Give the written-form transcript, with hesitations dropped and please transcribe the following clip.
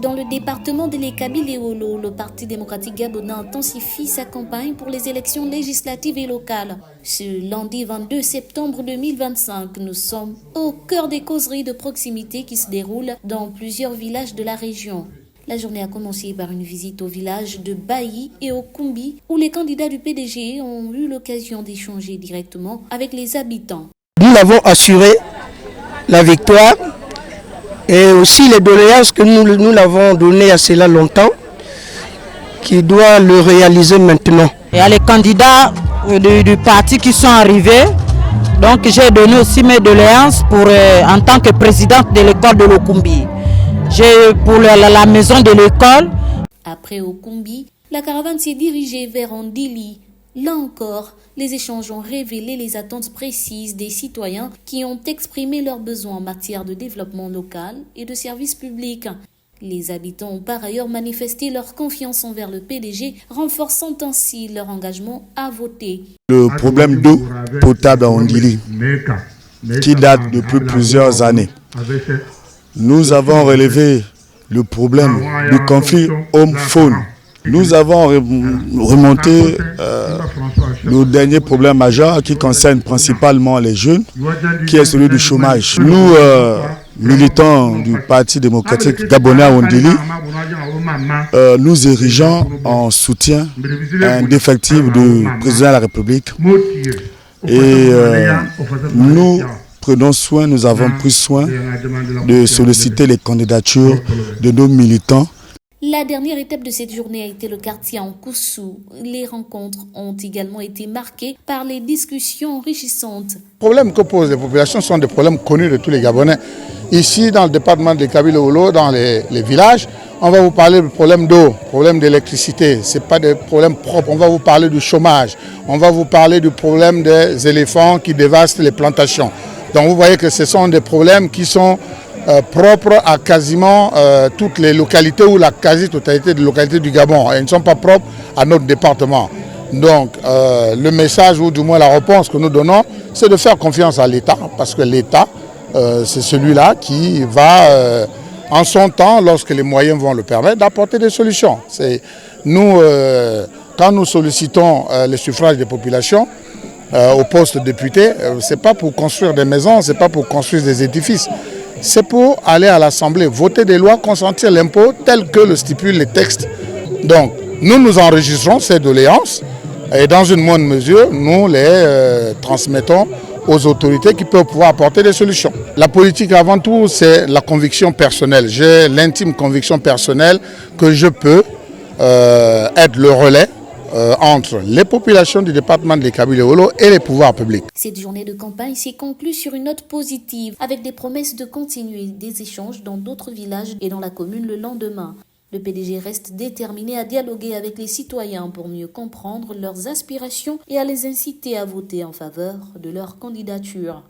Dans le département de l'Ekabi-Léolo, le Parti démocratique gabonais intensifie sa campagne pour les élections législatives et locales. Ce lundi 22 septembre 2025, nous sommes au cœur des causeries de proximité qui se déroulent dans plusieurs villages de la région. La journée a commencé par une visite au village de Bailly et au Kumbi, où les candidats du PDG ont eu l'occasion d'échanger directement avec les habitants. Nous avons assuré la victoire et aussi les doléances que nous l'avons données à cela longtemps, qui doit le réaliser maintenant. Il y a les candidats du parti qui sont arrivés, donc j'ai donné aussi mes doléances en tant que présidente de l'école de l'Okumbi. Pour la maison de l'école. Après Okumbi, la caravane s'est dirigée vers Andili. Là encore, les échanges ont révélé les attentes précises des citoyens qui ont exprimé leurs besoins en matière de développement local et de services publics. Les habitants ont par ailleurs manifesté leur confiance envers le PDG, renforçant ainsi leur engagement à voter. Le problème d'eau potable à Andili, qui date depuis plusieurs années. Nous avons relevé le problème du conflit homme-faune. Nous avons remonté le dernier problème majeur qui concerne principalement les jeunes, qui est celui du chômage. Nous, militants du Parti démocratique gabonais à Andili, nous érigeons en soutien indéfectible du président de la République. Et nous prenons soin, nous avons pris soin de solliciter les candidatures de nos militants. La dernière étape de cette journée a été le quartier en Koussou. Les rencontres ont également été marquées par les discussions enrichissantes. Les problèmes que posent les populations sont des problèmes connus de tous les Gabonais. Ici, dans le département de l'Ekabi-Léolo, dans les villages, on va vous parler du problème d'eau, problème d'électricité. Ce n'est pas des problèmes propres. On va vous parler du chômage. On va vous parler du problème des éléphants qui dévastent les plantations. Donc vous voyez que ce sont des problèmes qui sont propres à quasiment toutes les localités ou la quasi-totalité des localités du Gabon. Et ils ne sont pas propres à notre département. Donc le message ou du moins la réponse que nous donnons, c'est de faire confiance à l'État. Parce que l'État, c'est celui-là qui va, en son temps, lorsque les moyens vont le permettre, d'apporter des solutions. Nous, quand nous sollicitons les suffrages des populations, au poste de député, ce n'est pas pour construire des maisons, ce n'est pas pour construire des édifices. C'est pour aller à l'Assemblée, voter des lois, consentir l'impôt tel que le stipulent les textes. Donc, nous enregistrons ces doléances et dans une moindre mesure, nous les transmettons aux autorités qui peuvent pouvoir apporter des solutions. La politique, avant tout, c'est la conviction personnelle. J'ai l'intime conviction personnelle que je peux être le relais entre les populations du département de l'Ekabi-Léolo et les pouvoirs publics. Cette journée de campagne s'est conclue sur une note positive, avec des promesses de continuer des échanges dans d'autres villages et dans la commune le lendemain. Le PDG reste déterminé à dialoguer avec les citoyens pour mieux comprendre leurs aspirations et à les inciter à voter en faveur de leur candidature.